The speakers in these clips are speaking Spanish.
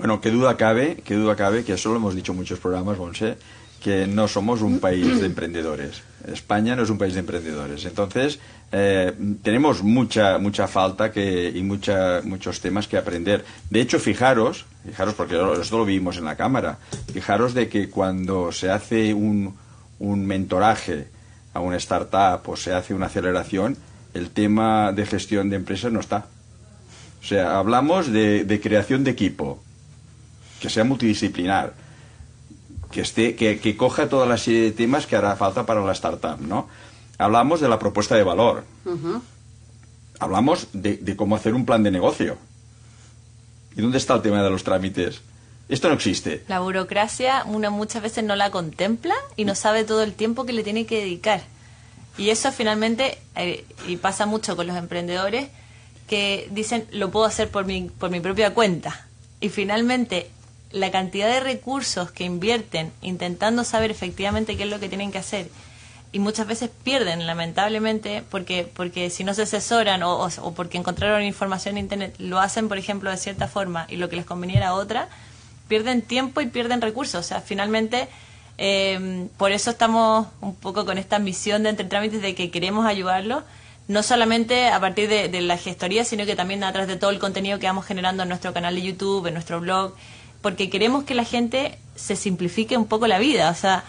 Bueno, qué duda cabe, que eso lo hemos dicho en muchos programas, Montse, que no somos un país de emprendedores. España no es un país de emprendedores. Entonces, tenemos mucha falta y muchos temas que aprender. De hecho, fijaros, porque esto lo vimos en la Cámara, fijaros de que cuando se hace un mentoraje a una startup o se hace una aceleración, el tema de gestión de empresas no está. O sea, hablamos de creación de equipo, que sea multidisciplinar, que coja toda la serie de temas que hará falta para la startup, ¿no? Hablamos de la propuesta de valor. Hablamos de cómo hacer un plan de negocio. ¿Y dónde está el tema de los trámites? Esto no existe. La burocracia uno muchas veces no la contempla y no sabe todo el tiempo que le tiene que dedicar. Y eso finalmente, y pasa mucho con los emprendedores, que dicen, lo puedo hacer por mi propia cuenta. Y finalmente, la cantidad de recursos que invierten intentando saber efectivamente qué es lo que tienen que hacer, y muchas veces pierden, lamentablemente, porque si no se asesoran o porque encontraron información en internet, lo hacen, por ejemplo, de cierta forma y lo que les conveniera a otra, pierden tiempo y pierden recursos. O sea, finalmente, por eso estamos un poco con esta misión de Entre Trámites, de que queremos ayudarlos, no solamente a partir de la gestoría, sino que también a través de todo el contenido que vamos generando en nuestro canal de YouTube, en nuestro blog, porque queremos que la gente se simplifique un poco la vida. O sea,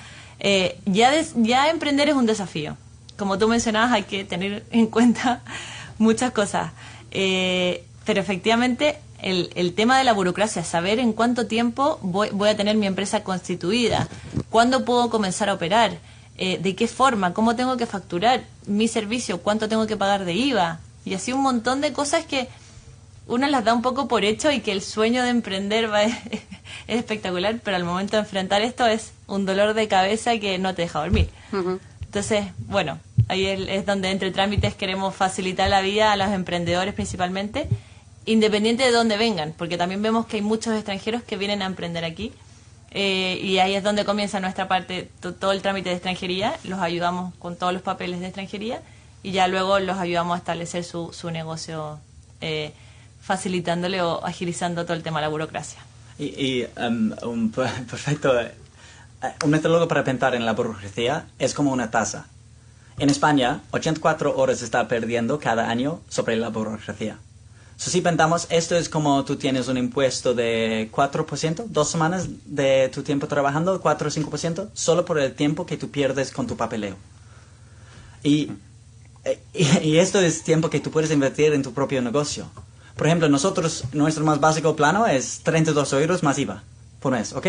ya emprender es un desafío. Como tú mencionabas, hay que tener en cuenta muchas cosas. Pero efectivamente, el tema de la burocracia, saber en cuánto tiempo voy a tener mi empresa constituida, cuándo puedo comenzar a operar, de qué forma, cómo tengo que facturar mi servicio, cuánto tengo que pagar de IVA, y así un montón de cosas que uno las da un poco por hecho, y que el sueño de emprender es espectacular, pero al momento de enfrentar esto es un dolor de cabeza que no te deja dormir. Entonces, bueno, ahí es donde Entre Trámites queremos facilitar la vida a los emprendedores principalmente, independiente de dónde vengan, porque también vemos que hay muchos extranjeros que vienen a emprender aquí, y ahí es donde comienza nuestra parte, todo el trámite de extranjería. Los ayudamos con todos los papeles de extranjería y ya luego los ayudamos a establecer su negocio, facilitándole o agilizando todo el tema de la burocracia. Perfecto. Un metólogo para pensar en la burocracia es como una tasa. En España, 84 horas se está perdiendo cada año sobre la burocracia. Si pensamos, esto es como tú tienes un impuesto de 4%, 2 semanas de tu tiempo trabajando, 4 o 5%, solo por el tiempo que tú pierdes con tu papeleo. Y esto es tiempo que tú puedes invertir en tu propio negocio. Por ejemplo, nosotros, nuestro más básico plano es 32 euros más IVA por mes, ¿ok?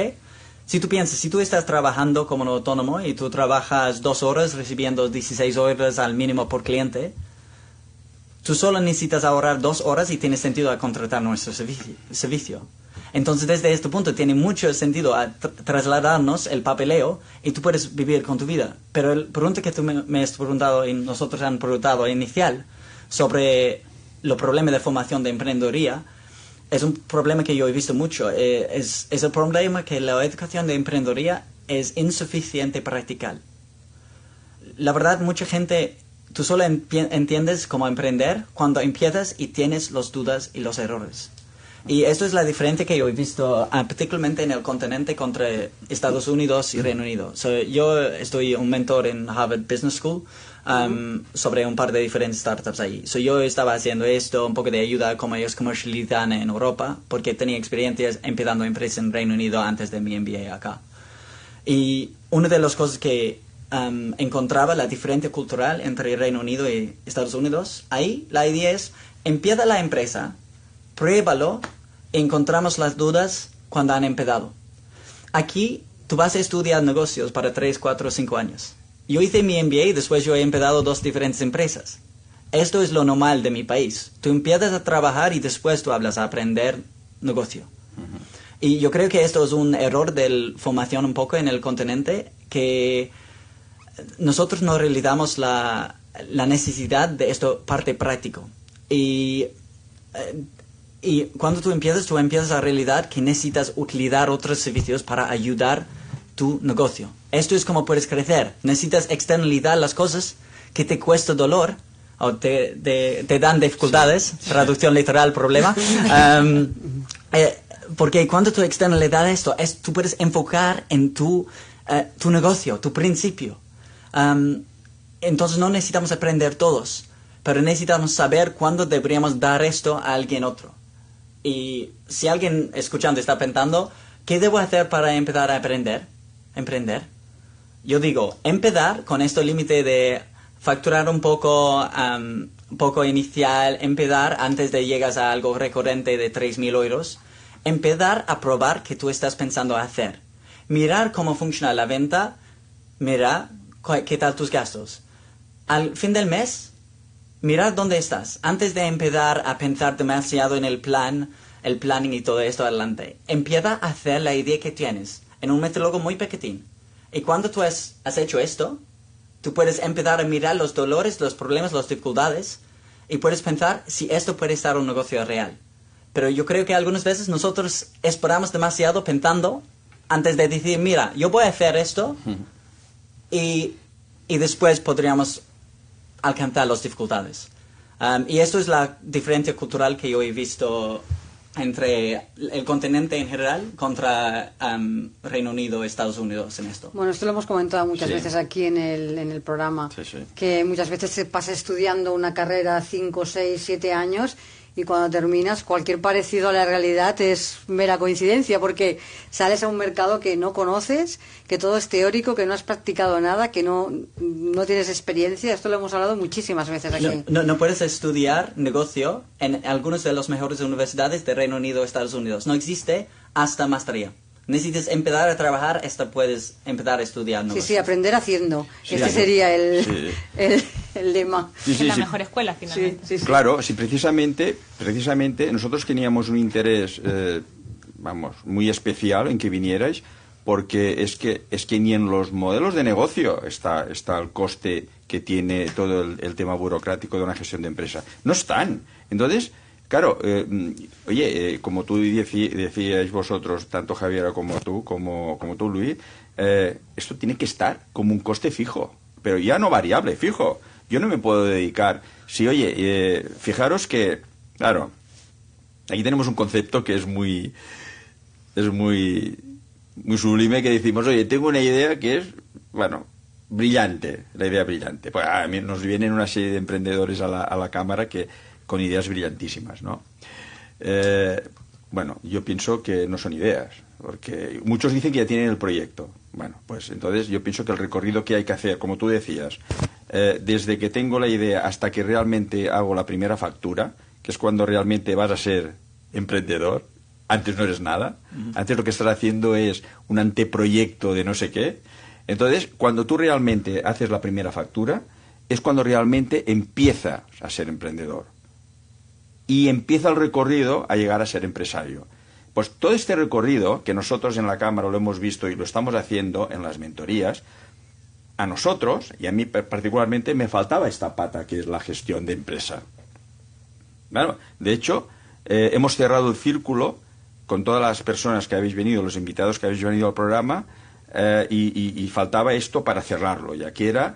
Si tú piensas, si tú estás trabajando como un autónomo y tú trabajas 2 horas recibiendo 16 horas al mínimo por cliente, tú solo necesitas ahorrar 2 horas y tiene sentido a contratar nuestro servicio. Entonces, desde este punto, tiene mucho sentido a trasladarnos el papeleo y tú puedes vivir con tu vida. Pero la pregunta que tú me has preguntado y nosotros han preguntado inicial sobre los problemas de formación de emprendeduría, es un problema que yo he visto mucho. Es el problema que la educación de emprendeduría es insuficiente practical. La verdad, mucha gente... Tú solo entiendes cómo emprender cuando empiezas y tienes las dudas y los errores. Y esto es la diferencia que yo he visto particularmente en el continente contra Estados Unidos y Reino Unido. Yo estoy un mentor en Harvard Business School sobre un par de diferentes startups ahí. Yo estaba haciendo esto, un poco de ayuda como ellos comercializan en Europa, porque tenía experiencias empezando empresas en Reino Unido antes de mi MBA acá. Y una de las cosas que encontraba la diferencia cultural entre Reino Unido y Estados Unidos. Ahí la idea es, empieza la empresa, pruébalo, y encontramos las dudas cuando han empezado. Aquí tú vas a estudiar negocios para 3, 4, 5 años. Yo hice mi MBA y después yo he empezado 2 diferentes empresas. Esto es lo normal de mi país. Tú empiezas a trabajar y después tú hablas a aprender negocio. Y yo creo que esto es un error de formación un poco en el continente, que nosotros no realizamos la necesidad de esto parte práctico. Y cuando tú empiezas a realizar que necesitas utilizar otros servicios para ayudar tu negocio. Esto es como puedes crecer. Necesitas externalizar las cosas que te cuesta dolor o te dan dificultades, traducción literal, problema, Porque cuando tú externalizas esto, tú puedes enfocar en tu negocio, tu principio. Entonces no necesitamos aprender todos, pero necesitamos saber cuándo deberíamos dar esto a alguien otro. Y si alguien escuchando está pensando, ¿qué debo hacer para empezar a emprender? Yo digo, empezar con este límite de facturar un poco inicial, empezar antes de llegar a algo recurrente de 3.000 euros, empezar a probar qué tú estás pensando hacer. Mirar cómo funciona la venta, mirar qué tal tus gastos. Al fin del mes, mirar dónde estás. Antes de empezar a pensar demasiado en el planning y todo esto adelante, empieza a hacer la idea que tienes en un metólogo muy pequeñín. Y cuando tú has hecho esto, tú puedes empezar a mirar los dolores, los problemas, las dificultades y puedes pensar si esto puede estar un negocio real. Pero yo creo que algunas veces nosotros esperamos demasiado pensando antes de decir, mira, yo voy a hacer esto y después podríamos alcanzar las dificultades. Y esto es la diferencia cultural que yo he visto entre el continente en general contra Reino Unido y Estados Unidos en esto. Bueno, esto lo hemos comentado muchas veces aquí en el programa, que muchas veces se pasa estudiando una carrera 5, 6, 7 años y cuando terminas cualquier parecido a la realidad es mera coincidencia, porque sales a un mercado que no conoces, que todo es teórico, que no has practicado nada, que no tienes experiencia. Esto lo hemos hablado muchísimas veces aquí. No puedes estudiar negocio en algunas de las mejores universidades de Reino Unido o Estados Unidos. No existe hasta maestría. Necesitas empezar a trabajar hasta puedes empezar a estudiar negocios. Sí, aprender haciendo. Sería el lema. Es la mejor escuela, finalmente. Sí. Claro, si precisamente nosotros teníamos un interés, muy especial en que vinierais, porque es que ni en los modelos de negocio está el coste que tiene todo el tema burocrático de una gestión de empresa. No están. Entonces, claro, como tú decíais vosotros, tanto Javier como tú, Luis, esto tiene que estar como un coste fijo, pero ya no variable, fijo. Yo no me puedo dedicar. Fijaros que, claro, aquí tenemos un concepto que es muy sublime, que decimos, tengo una idea que es, brillante, la idea brillante. Pues a mí nos vienen una serie de emprendedores a la cámara con ideas brillantísimas, ¿no? Yo pienso que no son ideas, porque muchos dicen que ya tienen el proyecto. Bueno, pues entonces yo pienso que el recorrido que hay que hacer, como tú decías, desde que tengo la idea hasta que realmente hago la primera factura, que es cuando realmente vas a ser emprendedor, antes no eres nada, antes lo que estás haciendo es un anteproyecto de no sé qué. Entonces, cuando tú realmente haces la primera factura, es cuando realmente empiezas a ser emprendedor. Y empieza el recorrido a llegar a ser empresario. Pues todo este recorrido, que nosotros en la Cámara lo hemos visto y lo estamos haciendo en las mentorías, a nosotros, y a mí particularmente, me faltaba esta pata, que es la gestión de empresa. Claro, de hecho, hemos cerrado el círculo con todas las personas que habéis venido, los invitados que habéis venido al programa, y faltaba esto para cerrarlo, ya que era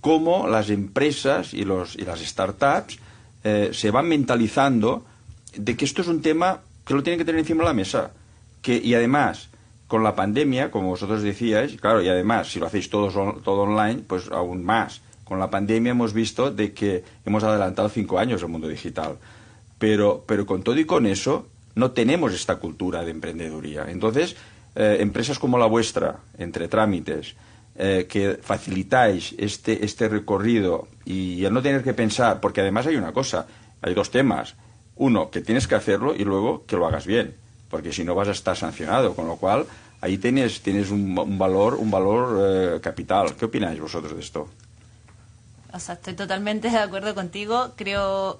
cómo las empresas y las startups se van mentalizando de que esto es un tema que lo tienen que tener encima de la mesa. Y además, con la pandemia, como vosotros decíais, claro, y además, si lo hacéis todo online, pues aún más. Con la pandemia hemos visto de que hemos adelantado 5 años el mundo digital. Pero con todo y con eso, no tenemos esta cultura de emprendeduría. Entonces, empresas como la vuestra, Entre Trámites, que facilitáis este recorrido y el no tener que pensar, porque además hay una cosa, hay 2 temas. Uno, que tienes que hacerlo, y luego que lo hagas bien, porque si no vas a estar sancionado, con lo cual ahí tienes un valor capital. ¿Qué opináis vosotros de esto? O sea, estoy totalmente de acuerdo contigo. Creo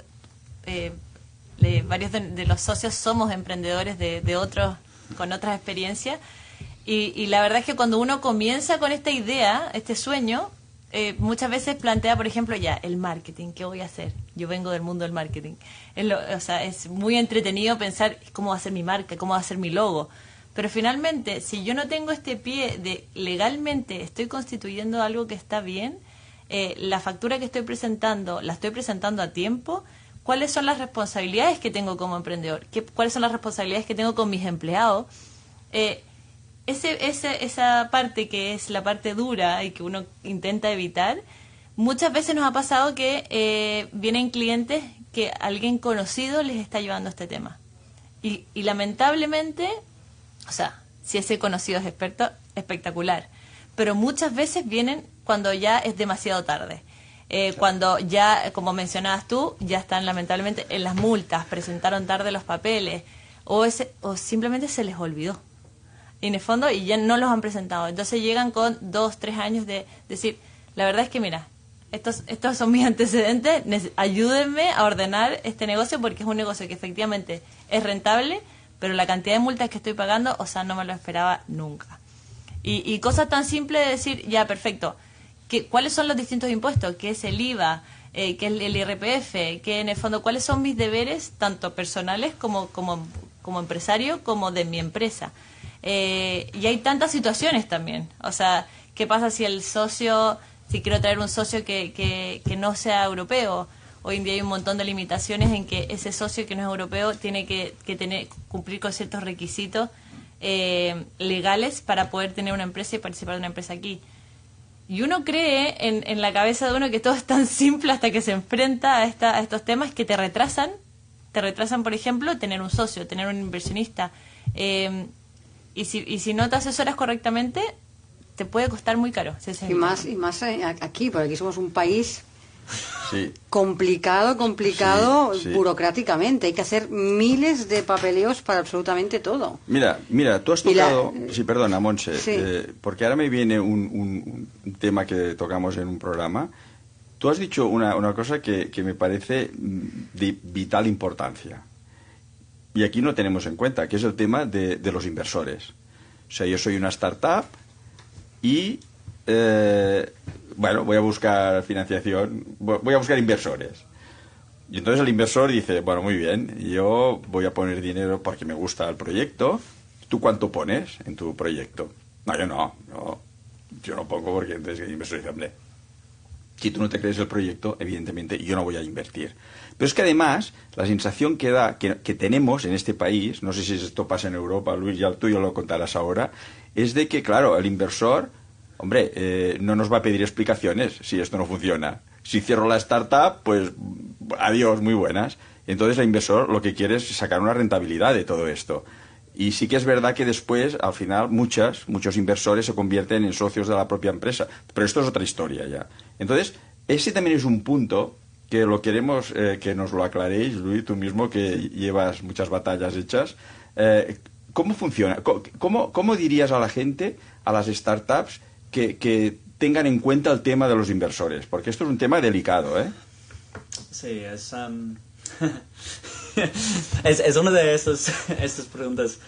varios de los socios somos emprendedores de otros, con otras experiencias. Y la verdad es que cuando uno comienza con esta idea, este sueño, muchas veces plantea, por ejemplo, el marketing, ¿qué voy a hacer? Yo vengo del mundo del marketing. Es muy entretenido pensar cómo va a ser mi marca, cómo va a ser mi logo. Pero finalmente, si yo no tengo este pie de legalmente estoy constituyendo algo que está bien, la factura que estoy presentando, la estoy presentando a tiempo, cuáles son las responsabilidades que tengo como emprendedor, cuáles son las responsabilidades que tengo con mis empleados. Esa parte que es la parte dura y que uno intenta evitar, muchas veces nos ha pasado que vienen clientes que alguien conocido les está llevando este tema. Y lamentablemente, o sea, si ese conocido es experto, espectacular. Pero muchas veces vienen cuando ya es demasiado tarde. Cuando ya, como mencionabas tú, ya están lamentablemente en las multas, presentaron tarde los papeles, o simplemente se les olvidó. Y en el fondo, y ya no los han presentado. Entonces llegan con 2, 3 años de decir, la verdad es que mira, estos son mis antecedentes, ayúdenme a ordenar este negocio porque es un negocio que efectivamente es rentable, pero la cantidad de multas que estoy pagando, o sea, no me lo esperaba nunca. Y cosas tan simples de decir, ya, perfecto, ¿cuáles son los distintos impuestos? ¿Qué es el IVA? ¿Qué es el IRPF? ¿Qué en el fondo, cuáles son mis deberes, tanto personales como empresario, como de mi empresa? Y hay tantas situaciones también. O sea, ¿qué pasa si el socio, si quiero traer un socio que no sea europeo? Hoy en día hay un montón de limitaciones en que ese socio que no es europeo tiene que cumplir con ciertos requisitos legales para poder tener una empresa y participar de una empresa aquí. Y uno cree en la cabeza de uno que todo es tan simple hasta que se enfrenta a estos temas que te retrasan, por ejemplo, tener un socio, tener un inversionista. Y si no te asesoras correctamente, te puede costar muy caro. Y más aquí, porque aquí somos un país sí. complicado, sí. burocráticamente. Hay que hacer miles de papeleos para absolutamente todo. Mira, tú has tocado... Sí, perdona, Montse, sí. Porque ahora me viene un tema que tocamos en un programa. Tú has dicho una cosa que me parece de vital importancia. Y aquí no tenemos en cuenta, que es el tema de los inversores. O sea, yo soy una startup y... voy a buscar financiación, voy a buscar inversores. Y entonces el inversor dice, bueno, muy bien, yo voy a poner dinero porque me gusta el proyecto. ¿Tú cuánto pones en tu proyecto? No, yo no pongo porque entonces el inversor dice, hombre, si tú no te crees el proyecto, evidentemente yo no voy a invertir. Pero es que además, la sensación que tenemos en este país, no sé si esto pasa en Europa, Luis, ya tú lo contarás ahora, es de que, claro, el inversor... Hombre, no nos va a pedir explicaciones si esto no funciona. Si cierro la startup, pues adiós, muy buenas. Entonces el inversor lo que quiere es sacar una rentabilidad de todo esto. Y sí que es verdad que después, al final, muchos inversores se convierten en socios de la propia empresa. Pero esto es otra historia ya. Entonces, ese también es un punto que lo queremos que nos lo aclaréis, Luis, tú mismo que llevas muchas batallas hechas. ¿Cómo funciona? ¿Cómo dirías a la gente, a las startups, que tengan en cuenta el tema de los inversores? Porque esto es un tema delicado, ¿eh? Sí, es una de estas preguntas.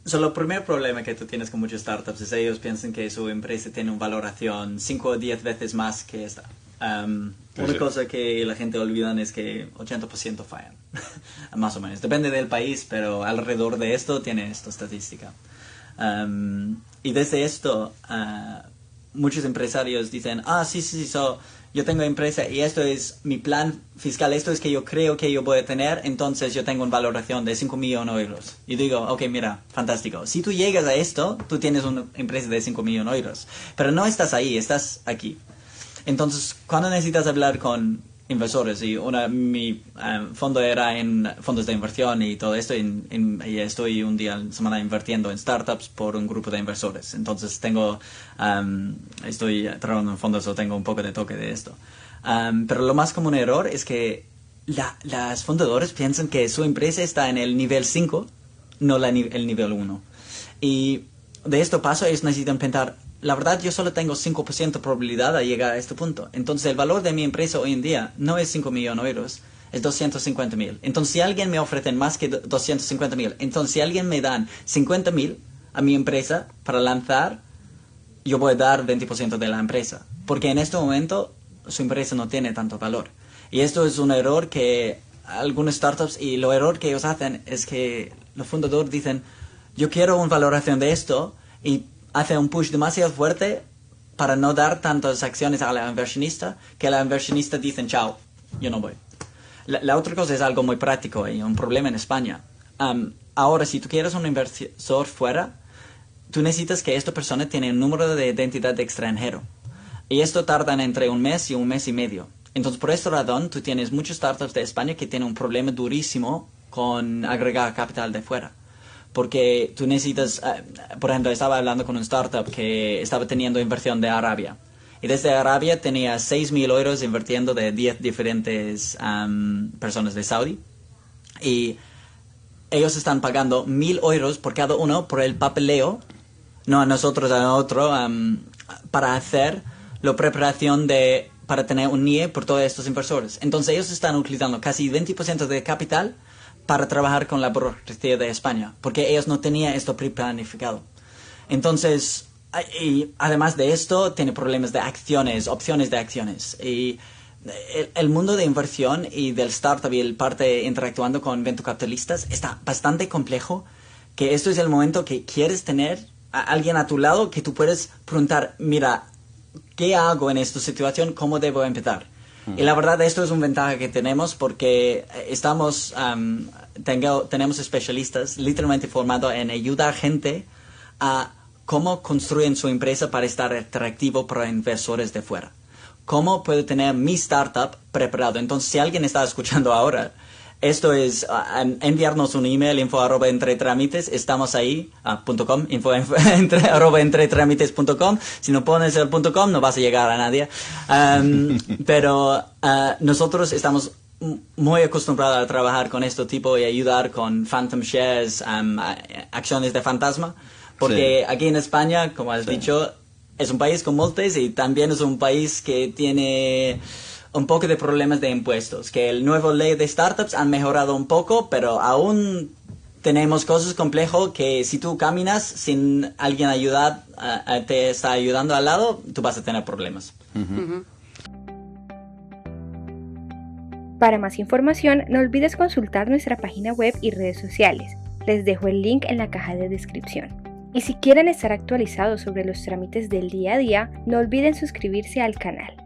El primer problema que tú tienes con muchas startups es ellos piensan que su empresa tiene una valoración 5 o 10 veces más que esta. Una cosa que la gente olvida es que 80% fallan, más o menos. Depende del país, pero alrededor de esto tiene esta estadística. Y desde esto, muchos empresarios dicen, sí, yo tengo empresa y esto es mi plan fiscal, esto es que yo creo que yo voy a tener, entonces yo tengo una valoración de 5 millones de euros. Y digo, ok, mira, fantástico. Si tú llegas a esto, tú tienes una empresa de 5 millones de euros. Pero no estás ahí, estás aquí. Entonces, cuando necesitas hablar con inversores, y mi fondo era en fondos de inversión y todo esto, y estoy un día a la semana invirtiendo en startups por un grupo de inversores. Entonces estoy trabajando en fondos o tengo un poco de toque de esto. Pero lo más común error es que las fundadores piensan que su empresa está en el nivel 5, no el nivel 1. Y de esto paso ellos necesitan pensar, la verdad yo solo tengo 5% de probabilidad de llegar a este punto. Entonces el valor de mi empresa hoy en día no es 5 millones de euros, es 250.000. Entonces si alguien me ofrece más que 250.000, entonces si alguien me dan 50.000 a mi empresa para lanzar, yo voy a dar 20% de la empresa. Porque en este momento su empresa no tiene tanto valor. Y esto es un error que algunas startups, y lo error que ellos hacen es que los fundadores dicen, yo quiero una valoración de esto, y hace un push demasiado fuerte para no dar tantas acciones a la inversionista, que la inversionista dicen, chao, yo no voy. La otra cosa es algo muy práctico y un problema en España. Ahora, si tú quieres un inversor fuera, tú necesitas que esta persona tiene un número de identidad de extranjero. Y esto tarda entre un mes y un mes y medio. Entonces, por esta razón, tú tienes muchos startups de España que tienen un problema durísimo con agregar capital de fuera. Porque tú necesitas, por ejemplo, estaba hablando con un startup que estaba teniendo inversión de Arabia. Y desde Arabia tenía 6.000 euros invirtiendo de 10 diferentes personas de Saudi. Y ellos están pagando 1.000 euros por cada uno por el papeleo, no a nosotros, a otro, para hacer la preparación para tener un NIE por todos estos inversores. Entonces ellos están utilizando casi 20% de capital para trabajar con la burocracia de España, porque ellos no tenían esto preplanificado. Entonces, y además de esto, tiene problemas de acciones, opciones de acciones. Y el mundo de inversión y del startup y el parte interactuando con venture-capitalistas está bastante complejo, que esto es el momento que quieres tener a alguien a tu lado que tú puedes preguntar, mira, ¿qué hago en esta situación? ¿Cómo debo empezar? Y la verdad, esto es una ventaja que tenemos porque tenemos especialistas literalmente formados en ayudar a gente a cómo construyen su empresa para estar atractivo para inversores de fuera. ¿Cómo puedo tener mi startup preparado? Entonces, si alguien está escuchando ahora, esto es enviarnos un email, info@entretrámites, estamos ahí, .com, info@entretrámites.com. Si no pones el .com no vas a llegar a nadie. Pero nosotros estamos muy acostumbrados a trabajar con este tipo y ayudar con phantom shares, acciones de fantasma, porque aquí en España, como has dicho, es un país con multas y también es un país que tiene un poco de problemas de impuestos, que el nuevo ley de startups han mejorado un poco, pero aún tenemos cosas complejas que si tú caminas sin alguien te está ayudando al lado, tú vas a tener problemas. Para más información, no olvides consultar nuestra página web y redes sociales. Les dejo el link en la caja de descripción. Y si quieren estar actualizados sobre los trámites del día a día, no olviden suscribirse al canal.